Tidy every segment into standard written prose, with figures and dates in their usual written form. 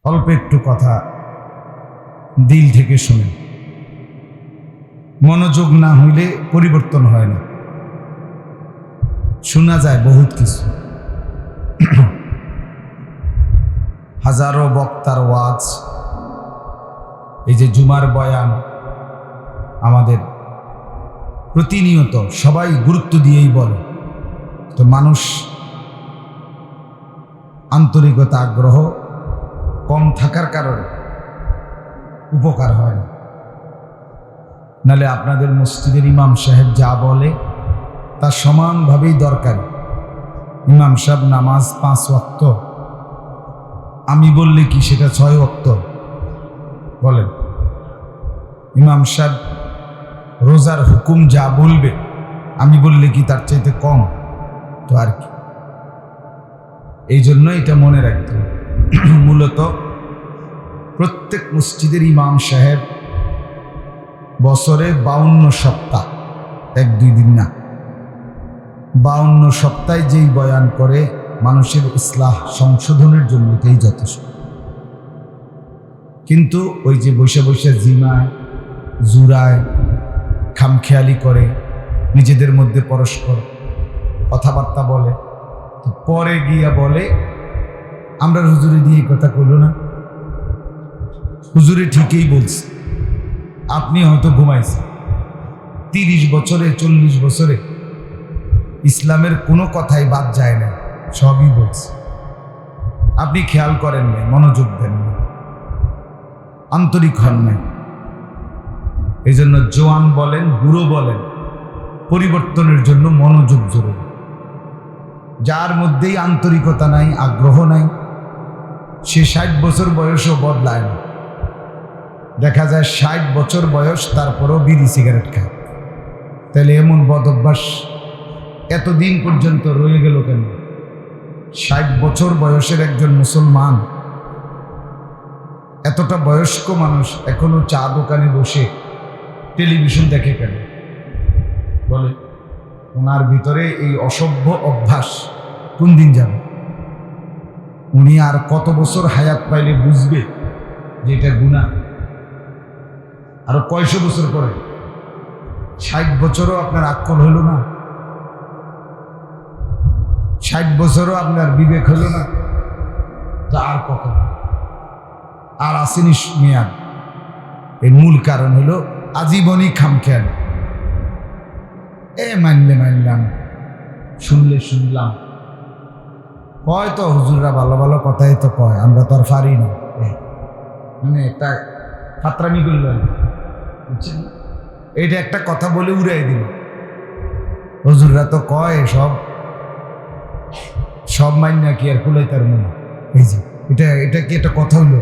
অল্প একটু কথা দিল থেকে শুনেন। মনোযোগ না হইলে পরিবর্তন হয় না। শোনা যায় বহুত কিছু, হাজারো বক্তার ওয়াজ, এই যে জুমার বয়ান, আমাদের প্রতিনিয়ত সবাই গুরুত্ব দিয়েই বলে, তো মানুষ আন্তরিকতা আগ্রহ কম থাকার কারণে উপকার হয় না। নালে আপনাদের মসজিদের ইমাম সাহেব যা বলে তা সমানভাবেই দরকারি। ইমাম সাহেব নামাজ 5 ওয়াক্ত, আমি বললে কি সেটা 6 ওয়াক্ত? বলেন। ইমাম সাহেব রোজার হুকুম যা বলবে, আমি বললে কি তার চাইতে কম? তো আর কি। এই জন্য এটা মনে রাখতে হবে। মূলত প্রত্যেক মসজিদের ইমাম সাহেব বছরে 52 সপ্তাহ, 1-2 দিন না, 52 সপ্তাহে যেই বয়ান করে মানুষের ইসলাহ সংশোধনের জন্য এটাই যথেষ্ট। কিন্তু ওই যে বসে বসে জিমায়, জুরায়, খামখেয়ালি করে, নিজেদের মধ্যে পরস্পর কথাবার্তা বলে, তো পরে গিয়া বলে আমরা হুজুরে দিয়ে কথা কইল না, হুজুরে ঠিকই বলছে, আপনি হয়তো ঘুমাইছেন। 30 বছরে 40 বছরে ইসলামের কোনো কথাই বাদ যায় না, সবই বলছে, আপনি খেয়াল করেন নাই, মনোযোগ দেন না, আন্তরিক হন নাই। এই জন্য জোয়ান বলেন, বুড়ো বলেন, পরিবর্তনের জন্য মনোযোগ জরুরি। যার মধ্যেই আন্তরিকতা নাই, আগ্রহ নাই, সে 60 বছর বয়সও বদলায় না। দেখা যায় 60 বছর বয়স, তারপরেও বিড়ি সিগারেট খায়। তাহলে এমন বদ অভ্যাস এতদিন পর্যন্ত রয়ে গেল কেন? 60 বছর বয়সের একজন মুসলমান, এতটা বয়স্ক মানুষ এখনো চা দোকানে বসে টেলিভিশন দেখে কেন? বলে, ওনার ভিতরে এই অসভ্য অভ্যাস কোন দিন যাবে? উনি আর কত বছর হায়াত পাইলে বুঝবে যে এটা গুনাহ? আরো কয়শো বছর পরে? 60 বছরও আপনার আক্কল হইল না, 60 বছরও আপনার বিবেক হইল না, তা আর কত? আর আসেনি মেয়াদ। এর মূল কারণ হলো আজীবনই খামখেয়াল। মানলে মানলাম, শুনলে শুনলাম, কয় তো হুজুররা ভালো ভালো কথাই তো কয়, আমরা তো আর পারি না, মানে একটা ফাতরামি করলেন, বুঝছেন? এইটা একটা কথা বলে উড়াই দিল, হুজুররা তো কয় সব মাইন্যা কি আর কুলাইতার মনে? এই যে এটা কি একটা কথা হইল?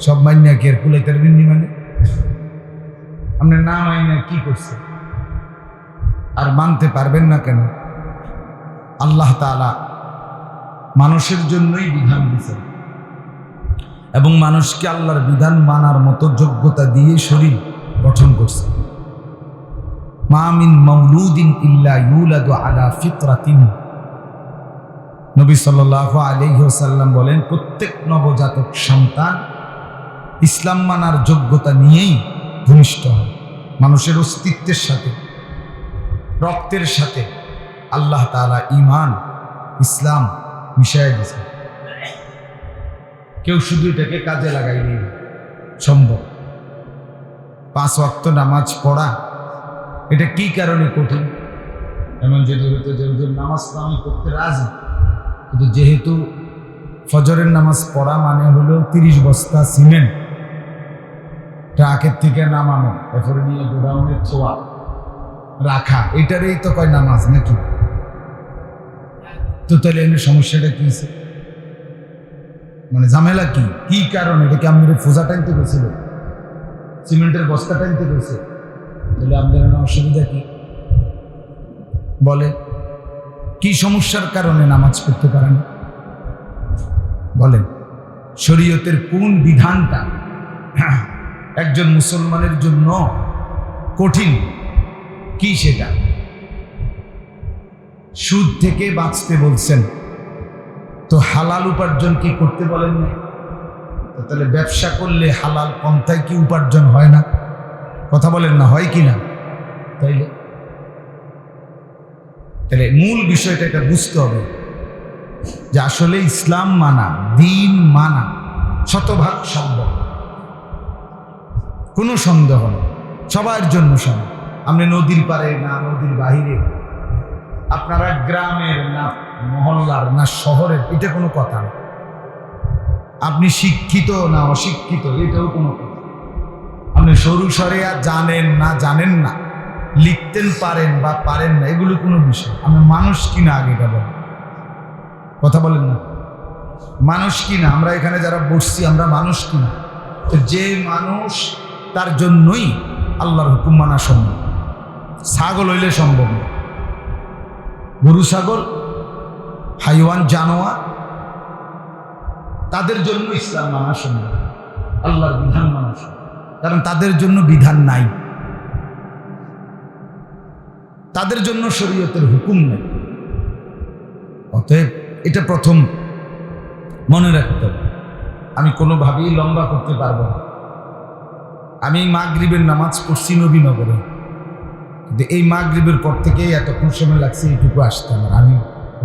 সব মাইন্যা কি আর কুলাইতার বিন্দি? মানে আপনি না মাইন্যা কি করছে? আর মানতে পারবেন না কেন? আল্লাহ তাআলা মানুষের জন্যই বিধান দিয়েছেন এবং মানুষকে আল্লাহর বিধান মানার মতো যোগ্যতা দিয়ে শরীর গঠন করছে। মা মিন মাউলুদিন ইল্লা ইউলাদু আলা ফিতরাতিন। নবী সাল্লাল্লাহু আলাইহি ওয়াসাল্লাম বলেন, প্রত্যেক নবজাতক সন্তান ইসলাম মানার যোগ্যতা নিয়েই ভূমিষ্ঠ হয়। মানুষের অস্তিত্বের সাথে, রক্তের সাথে আল্লাহ তাআলা ঈমান, ইসলাম মিশায় দিয়েছে। কেউ শুধু এটাকে কাজে লাগাইলেই সম্ভব। 5 ওয়াক্ত নামাজ পড়া, এটা কি কারণে কঠিন? এমন যদি হতো যে নামাজ তো আমি পড়তে রাজি, কিন্তু যেহেতু ফজরের নামাজ পড়া মানে হলো 30 বস্তা সিমেন্ট ট্রাকের থেকে নামানো, এরপরে নিয়ে গোডাউনে ছোয়া রাখা, এটারই তো কয় নামাজ নাকি? তো তাহলে এর সমস্যাটা কি? মানে ঝামেলা কি কারণ? এটা কি আপনার ফোজা টানতে গেছিল, সিমেন্টের বস্তা টানতে গেছে? তাহলে আপনার অসুবিধা কি? বলে কি সমস্যার কারণে নামাজ পড়তে পারেন? বলেন, শরীয়তের কোন বিধানটা একজন মুসলমানের জন্য কঠিন? কি সেটা? সুদ থেকে বাঁচতে বলছেন, তো হালাল উপার্জন কি করতে বলেন না? তাহলে ব্যবসা করলে হালাল পন্থায় কি উপার্জন হয় না? কথা বলেন না, হয় কি না? তাইলে মূল বিষয়টা এটা বুঝতে হবে যে আসলে ইসলাম মানা, দিন মানা শতভাগ সম্ভব, কোনো সন্দেহ নেই, সবার জন্য সম্ভব। আপনি নদীর পারে না নদীর বাহিরে, আপনারা গ্রামের না মহল্লার না শহরের, এটা কোনো কথা না। আপনি শিক্ষিত না অশিক্ষিত, এটাও কোনো কথা। আপনি সরু সরিয়া জানেন না জানেন না, লিখতেন পারেন বা পারেন না, এগুলো কোনো বিষয়। আমি মানুষ কিনা আগে এটা বলেন, কথা বলেন না, মানুষ কিনা? আমরা এখানে যারা বসছি আমরা মানুষ কিনা? তো যে মানুষ তার জন্যই আল্লাহর হুকুম মানা সম্ভব। ছাগল হইলে সম্ভব না, গরু ছাগল হাইওয়ান জানোয়ার তাদের জন্য ইসলাম মানা সম্ভব, আল্লাহর বিধান মানা সম্ভব, কারণ তাদের জন্য বিধান নাই, তাদের জন্য শরীয়তের হুকুম নেই। অতএব এটা প্রথম মনে রাখতে হবে। আমি কোনোভাবেই লম্বা করতে পারবো না। আমি মাগরিবের নামাজ পড়ছি নবীনগরে, কিন্তু এই মাগরিবের পর থেকেই এতক্ষণ সময় লাগছে এইটুকু আসতে আমার। আমি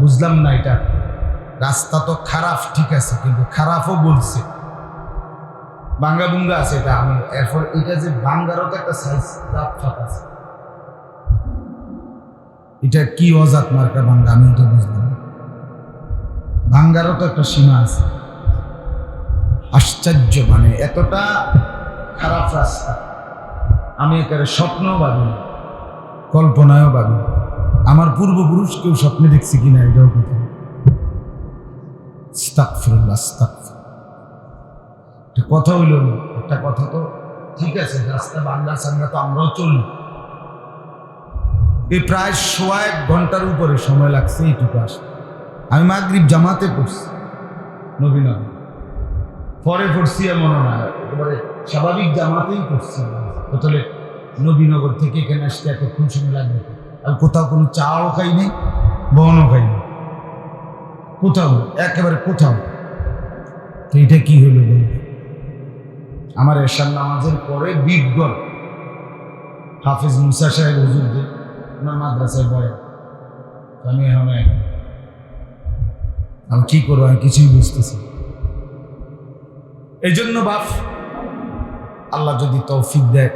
বুঝলাম না, এটা রাস্তা তো খারাপ, ঠিক আছে, কিন্তু খারাপও বলছে, বাঙ্গা বুঙ্গা আছে এটা। আমি এরপর এটা যে বাঙ্গারও তো একটা সাইজ আছে, এটা কি অজাত মার্কা বাঙ্গা আমি এটা বুঝলাম না। বাঙ্গারও তো একটা সীমা আছে। আশ্চর্য, মানে এতটা খারাপ রাস্তা আমি একেবারে স্বপ্নও ভাবিনি, কল্পনায়ও ভাবিনি। আমার পূর্বপুরুষ কেউ স্বপ্নে দেখছি কিনা এটাও কথা। আস্তাগফিরুল্লাহ, আস্তাগফিরুল্লাহ। কথা হইল না, একটা কথা তো ঠিক আছে, রাস্তা বাংলা সাংলা তো আমরাও চলি। এই প্রায় 1.5 ঘন্টার উপরে সময় লাগছে এইটুকু আসতে। আমি মাগরিব জামাতে পড়ছি নবীনগর, পরে পড়ছি এমন না, একেবারে স্বাভাবিক জামাতেই পড়ছি। তাহলে নবীনগর থেকে এখানে আসতে এতক্ষণ সময় লাগবে। আর কোথাও কোনো চাও খাই নেই, বনও খাই নেই, কোথাও একেবারে কোথাও। তো এটা কি হলো বল? আমার এশার নামাজের পরে বিজ্ঞল হাফিজ মুসা সাহেব হুজুরদের ওনার মাদ্রাসায় পড়ে। আমি এখন আমি কি করবো, আমি কিছুই বুঝতেছি। এই জন্য বাপ, আল্লাহ যদি তৌফিক দেয়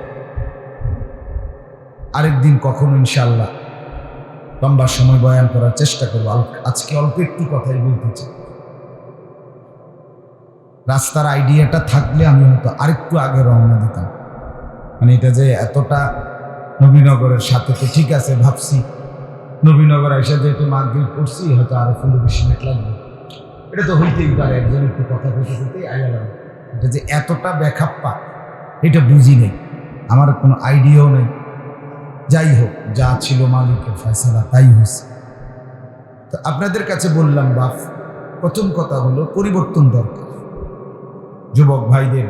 আরেকদিন কখনো ইনশাআল্লাহ লম্বা সময় বয়ান করার চেষ্টা করবো। আজকে অল্প একটু কথাই বলতে চাই। রাস্তার আইডিয়াটা থাকলে আমি হয়তো আরেকটু আগে রওনা দিতাম। মানে এটা যে এতটা নবীনগরের সাথে তো ঠিক আছে, ভাবছি নবীনগর এসে যেহেতু মাগরিব পড়ছি হয়তো আরো 15-20 মিনিট লাগবে। এটা তো হইতেই পারে, একজন একটু কথা বলতে বলতেই আইয়া লাগবে। এটা যে এতটা ব্যাখাপ্পা এটা বুঝি নেই, আমার কোনো আইডিয়াও নেই। যাই হোক, যা ছিল মালিকের ফয়সালা তাই হয়েছে। তো আপনাদের কাছে বললাম বাপ, প্রথম কথা হলো পরিবর্তন দরকার। যুবক ভাইদের,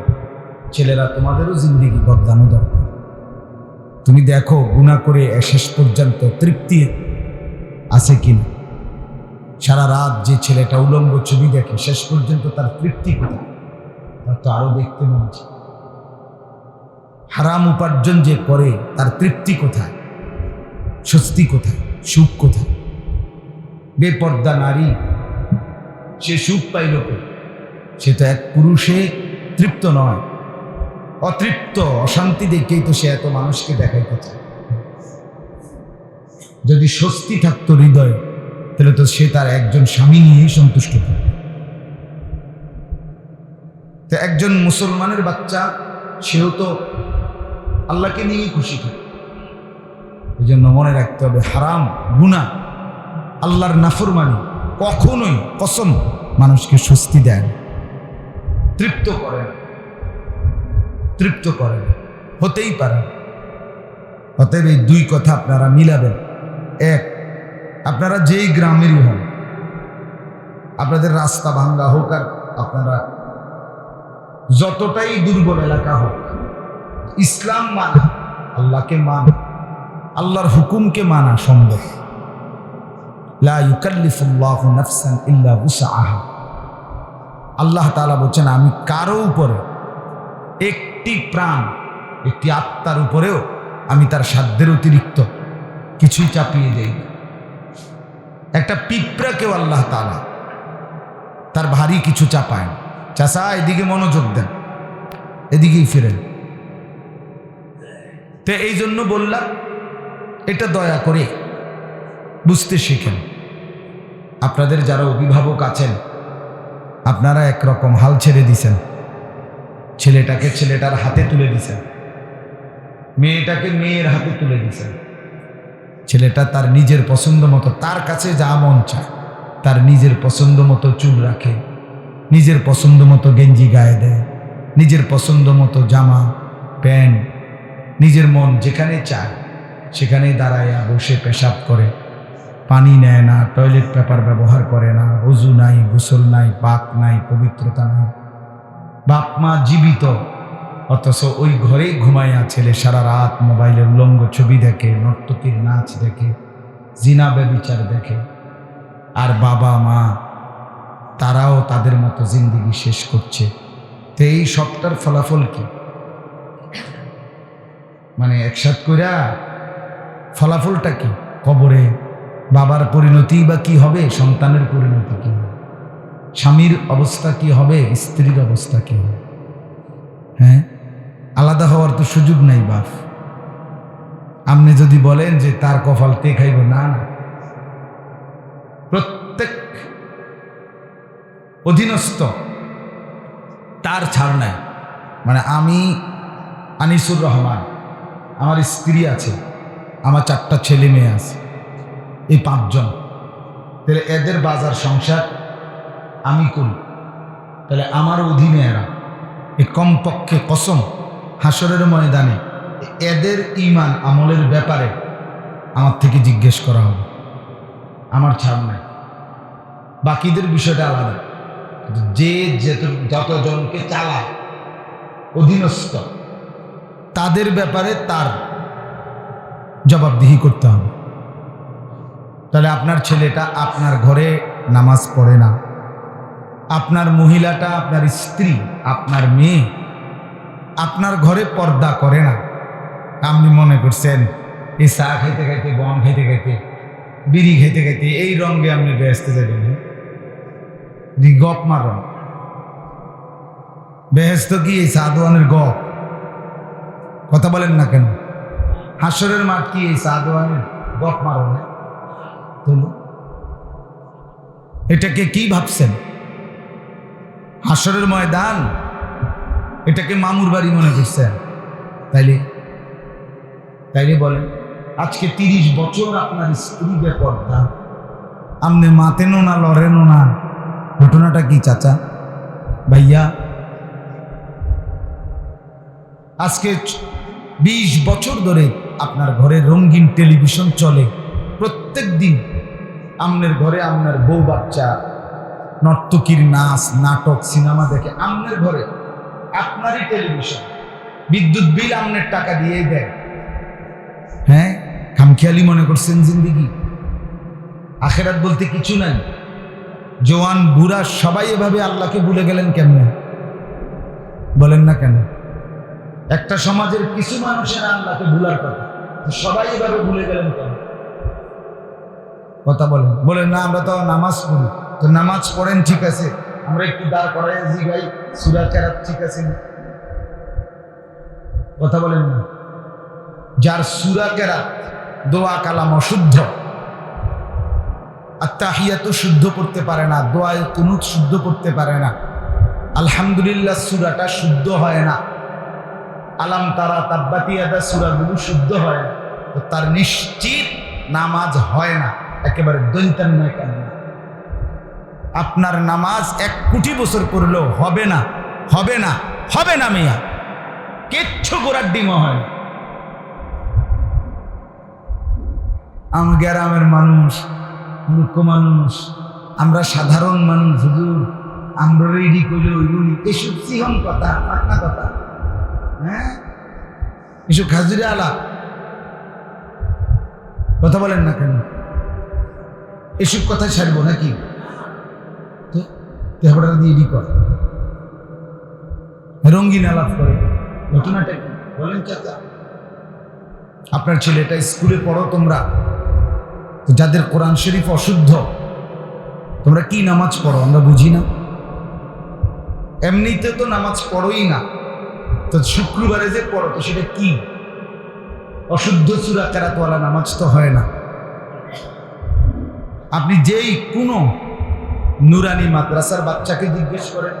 ছেলেরা, তোমাদেরও জিন্দেগি বদলানো দরকার। তুমি দেখো গুনাহ করে শেষ পর্যন্ত তৃপ্তি আছে কিনা। সারা রাত যে ছেলেটা উলঙ্গ ছবি দেখে শেষ পর্যন্ত তার তৃপ্তি কোথায়? তার তো আরো দেখতে মন চায়। হারাম উপার্জন যে করে তার তৃপ্তি কোথায়, স্বস্তি কোথায়, সুখ কোথায়? বেপর্দা নারী সে সুখ পাইল কই? সে তো এক পুরুষে তৃপ্ত নয়, অতৃপ্ত, অশান্তি দেখেই তো সে এত মানুষকে দেখাইতে চায়। যদি স্বস্তি থাকতো হৃদয়ে, তাহলে তো সে তার একজন স্বামী নিয়েই সন্তুষ্ট থাকত। তো একজন মুসলমানের বাচ্চা, সেও তো আল্লাহকে নিয়েই খুশি থাকে। এই জন্য মনে রাখতে হবে, হারাম, গুনাহ, আল্লাহর নাফরমানি কখনোই, কসম, মানুষকে স্বস্তি দেয় না, তৃপ্ত করে না, তৃপ্ত করে না, হতেই পারে। অতএব এই দুই কথা আপনারা মিলাবেন। এক, আপনারা যেই গ্রামেরই হন, আপনাদের রাস্তা ভাঙ্গা হোক আর আপনারা যতটাই দুর্বল এলাকা হোক, ইসলাম মানা, আল্লাহকে মানা, আল্লাহর হুকুমকে মানা সম্ভব। লা ইউকাল্লিফুল্লাহু নাফসান ইল্লা উসআহা। আল্লাহ তাআলা বলছেন আমি কারো উপরে একটি প্রাণ, একটি আত্মার উপরেও আমি তার সাধ্যের অতিরিক্ত কিছুই চাপিয়ে দেই না। একটা পিঁপড়াকেও আল্লাহ তাআলা তার ভারী কিছু চাপায় না। চাচা এদিকে মনোযোগ দেন, এদিকেই ফিরেন। তো এই জন্য বললাম এটা দয়া করে বুঝতে শিখেন। আপনাদের যারা অভিভাবক আছেন আপনারা একরকম হাল ছেড়ে দিছেন, ছেলেটাকে ছেলেটার হাতে তুলে দিছেন, মেয়েটাকে মেয়ের হাতে তুলে দিছেন। ছেলেটা তার নিজের পছন্দ মতো, তার কাছে যা মন চায় তার নিজের পছন্দ মতো চুল রাখে, নিজের পছন্দ মতো গেঞ্জি গায়ে দেয়, নিজের পছন্দ মতো জামা প্যান্ট, নিজের মন যেখানে চায় সেখানে দাঁড়ায়া বসে পেশাব করে, পানি নেয় না, টয়লেট পেপার ব্যবহার করে না, ওযু নাই, গোসল নাই, পাক নাই, পবিত্রতা নাই। বাপ মা জীবিত, অথচ ওই ঘরেই ঘুমাইয়া ছেলে সারা রাত মোবাইলের উলঙ্গ ছবি দেখে, নর্তকীর নাচ দেখে, জিনা ব্যভিচার দেখে। আর বাবা মা তারাও তাদের মতো জিন্দেগি শেষ করছে। তো এই সবটার ফলাফল কি? মানে একসাথ কইরা ফলাফলটা কি? কবরে বাবার পরিণতি বা কি হবে, সন্তানের পরিণতি কি হবে, স্বামীর অবস্থা কি হবে, স্ত্রীর অবস্থা কি হবে? হ্যাঁ, আলাদা হওয়ার তো সুযোগ নাই বাপ। আপনি যদি বলেন যে তার কপাল তে খাইব, না না, প্রত্যেক অধীনস্থ তার ছাড় নাই। মানে আমি আনিসুর রহমান, আমার স্ত্রী আছে, আমার 4টা ছেলে মেয়ে আছে, এই 5 জন। তাহলে এদের বাজার সংসার আমি করি, তাহলে আমার অধীনে এরা। এই কমপক্ষে কসম হাসরের ময়দানে এদের ঈমান আমলের ব্যাপারে আমার থেকে জিজ্ঞেস করা হবে, আমার ছাড় নাই। বাকিদের বিষয়টা আলাদা, যে যতজনকে চালায় অধীনস্থ তাদের ব্যাপারে তার জবাবদিহি করতে হবে। তাহলে আপনার ছেলেটা আপনার ঘরে নামাজ পড়ে না, আপনার মহিলাটা, আপনার স্ত্রী, আপনার মেয়ে আপনার ঘরে পর্দা করে না। আপনি মনে করছেন এই চা খাইতে খাইতে, বন খাইতে খাইতে, বিড়ি খাইতে খাইতে এই রঙে আপনি বেহেস্তে যাবেন? গপ মার বেহেস্ত কি এই চা দোয়ানের গপ? কথা বলেন না কেন? হাসরের মাঠ কি এই চা দোয়ানের গপ মারো না? এটাকে কি ভাবছেন হাসরের ময়দান? এটাকে মামুর বাড়ি মনে করছেন? তাইলে তাইলে বলেন, আজকে 30 বছর আপনার স্ত্রী বেপর্দা, আপনি মাতেনও না, লড়েনও না, ঘটনাটা কি চাচা ভাইয়া? আজকে 20 বছর ধরে আপনার ঘরে রঙিন টেলিভিশন চলে, প্রত্যেক দিন আপনার ঘরে আপনার বউ বাচ্চা নর্তকীর নাচ, নাটক, সিনেমা দেখে। আপনার ঘরে আপনারই টেলিভিশন, বিদ্যুৎ বিল আপনার টাকা দিয়েই দেয়। হ্যাঁ, খামখেয়ালি মনে করছেন জিন্দেগি? আখেরাত বলতে কিছু নাই। জওয়ান বুড়া সবাই এভাবে আল্লাহকে ভুলে গেলেন কেমনে? বলেন না কেন? একটা সমাজের কিছু মানুষের আল্লাহকে ভুলার কথা, সবাই এভাবে ভুলে গেলেন কেন? কথা বলেন। বলেন না আমরা তো নামাজ পড়ি। তো নামাজ পড়েন ঠিক আছে, আমরা একটু দাঁড় করাই জিগাই সূরা কেরাত ঠিক আছে? কথা বলেন না। যার সূরা কেরাত, দোয়া কালাম অশুদ্ধ, আত্তাহিয়াতু শুদ্ধ করতে পারে না, দোয়ায়ে কুনুত শুদ্ধ করতে পারে না, আলহামদুলিল্লাহ সূরাটা শুদ্ধ হয় না, আলাম তারা, তাব্বাত ইয়াদা সূরাগুলো শুদ্ধ হয় না, তো তার নিশ্চিত নামাজ হয় না, একেবারে দৈন্তান নয় কেন? আপনার নামাজ 1 কোটি বছর পড়লেও হবে না, হবে না, হবে না মিয়া, কিচ্ছু গোড়ার ডিমও হয় না। আমার গ্রামের মানুষ, মূর্খ মানুষ, আমরা সাধারণ মানুষ, হুজুর আমরা রেডি করলে ওইগুলি, এসব সিহন কথা, পাটনা কথা, হ্যাঁ, এসব খাজুরে আলাপ। কথা বলেন না কেন? এসব কথা ছাড়বো নাকি? তেহরা দিয়ে ডি করে, রঙিন আলাপ করে। ঘটনাটা কি বলেন চাচা? আপনার ছেলেটা স্কুলে পড়ো তোমরা, তো যাদের কোরআন শরীফ অশুদ্ধ, তোমরা কি নামাজ পড়ো আমরা বুঝি না? এমনিতে তো নামাজ পড়োই না, তো শুক্রবারে যে পড়ো তো সেটা কি? অশুদ্ধ সূরা কেরাতওয়ালা নামাজ তো হয় না। আপনি যেই কোনো নুরানি মাদ্রাসার বাচ্চাকে জিজ্ঞেস করেন,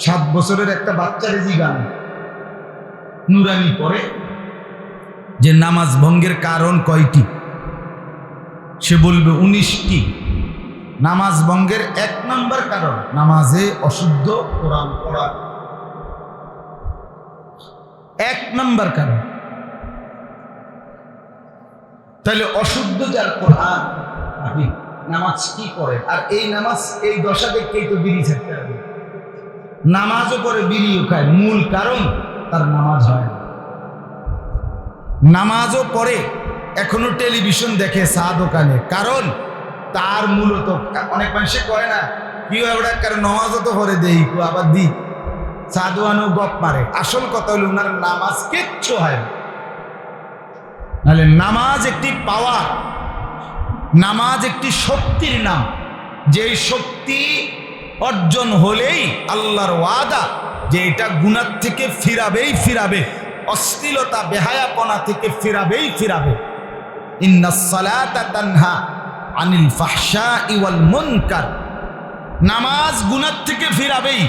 7 বছরের একটা বাচ্চারে জিগান নুরানি পড়ে যে নামাজ ভঙ্গের কারণ কয়টি, সে বলবে 19টি। নামাজ ভঙ্গের 1 নম্বর কারণ নামাজে অশুদ্ধ কোরআন পড়া, 1 নম্বর কারণ। তাহলে অশুদ্ধ যার কোরআন, আপনি নামাজ কি পড়েন? আর এই নামাজ এই দশা দেখতেই তো বিড়ি ছাড়তে হবে, নামাজও পড়ে বিড়িও খায়, মূল কারণ তার নামাজ হয় না। নামাজও পড়ে এখনো টেলিভিশন দেখে চা দোকানে, কারণ তার মূলত অনেক মানুষে কয় না কি হয় ওটা, কারণ নামাজও তো পড়ে দেই আবার দি চা দোয়ানো গপ মারে। আসল কথা হলো ওনার নামাজ কিচ্ছু হয় না। নাহলে নামাজ একটি পাওয়ার, নামাজ একটি শক্তির নাম, যেই শক্তি অর্জন হলেই আল্লাহর ওয়াদা যে এটা গুনাহ থেকে ফিরাবেই ফিরাবে, অশ্লীলতা বেহায়াপনা থেকে ফিরাবেই ফিরাবে। ইন্নাস সালাতা তানহা আনিল ফাহশাই ওয়াল মুনকার, নামাজ গুনাহ থেকে ফিরাবেই,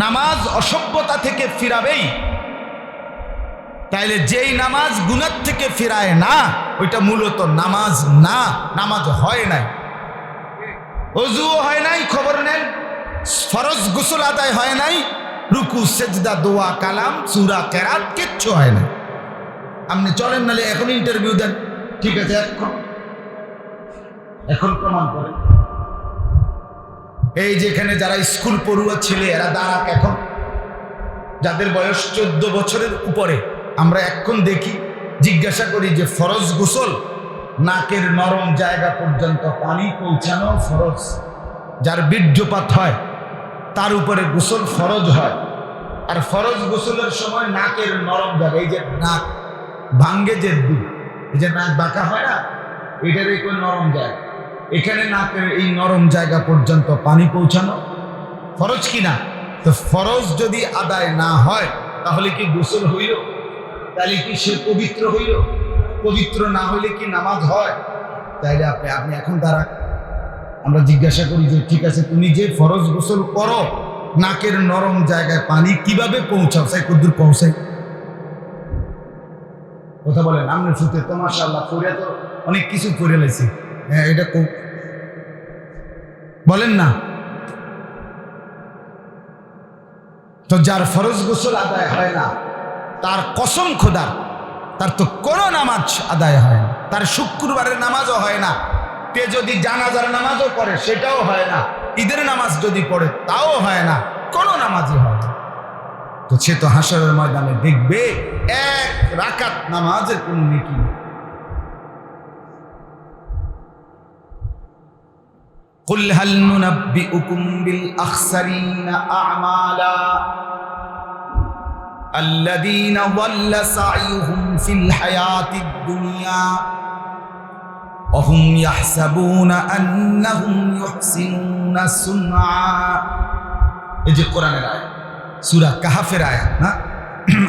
নামাজ অসভ্যতা থেকে ফিরাবেই। তাইলে যেই নামাজ গুনাহ থেকে ফিরায় না ওইটা মূলত নামাজ না, নামাজ হয় নাই, ওযুও হয় নাই, খবর নেন ফরজ গোসল আদায় হয় নাই, রুকু সেজদা দোয়া কালাম সূরা কেরাত কিচ্ছু হয় না। আপনি চলেন নালে এখন ইন্টারভিউ দেন, ঠিক আছে এখন প্রমাণ করেন। এই যেখানে যারা স্কুল পড়ুয়া ছেলে এরা দাঁড়াক, এখন যাদের বয়স 14 বছরের উপরে, আমরা এখন দেখি জিজ্ঞাসা করি যে ফরজ গোসল নাকের নরম জায়গা পর্যন্ত পানি পৌঁছানো ফরজ, যার বীর্যপাত হয় তার উপরে গোসল ফরজ হয়। আর ফরজ গোসলের সময় নাকের নরম জায়গা, এই যে নাক ভাঙ্গে যে দিক, এই যে নাক বাঁকা হয় না, এটার এই নরম জায়গা, এখানে নাকের এই নরম জায়গা পর্যন্ত পানি পৌঁছানো ফরজ কিনা? তো ফরজ যদি আদায় না হয় তাহলে কি গোসল হইল? তাহলে কি সে পবিত্র হইল? পবিত্র না হইলে কি নামাজ হয়? তাইলে আপনি এখন দাঁড়া, আমরা জিজ্ঞাসা করি যে ঠিক আছে তুমি যে ফরজ গোসল করো নাকের নরম জায়গায় পানি কিভাবে পৌঁছাও, সাই কদ্দুর পৌঁছাই? কথা বলেন। আমরা শুতে তো মাশাআল্লাহ পড়িয়া তো অনেক কিছু পড়ে লাইছি, হ্যাঁ এটা বলেন না। তো যার ফরজ গোসল আদায় হয় না তার কসম খোদার তার তো কোনো নামাজ আদায় হয় না, তার শুক্রবারের নামাজও হয় না, তে যদি জানাজার নামাজও পড়ে সেটাও হয় না, ঈদের নামাজ যদি পড়ে তাও হয় না, কোনো নামাজই হয় না। তো সে তো হাসরের ময়দানে দেখবে 1 রাকাত নামাজের কোনো নেকি নেই। কুল হাল নুনাব্বিউকুম বিল আখসারিনা আ'মালা আল্লাযীনা যাল্লা সা'য়ুহুম ফিল হায়াতিদ দুনিয়া ওয়া হুম ইয়াহসাবুনা আন্নাহুম ইউহসিনুনা সুনআ। এই যে কোরআনের আয়াত, সূরা কাহফের আয়াত না?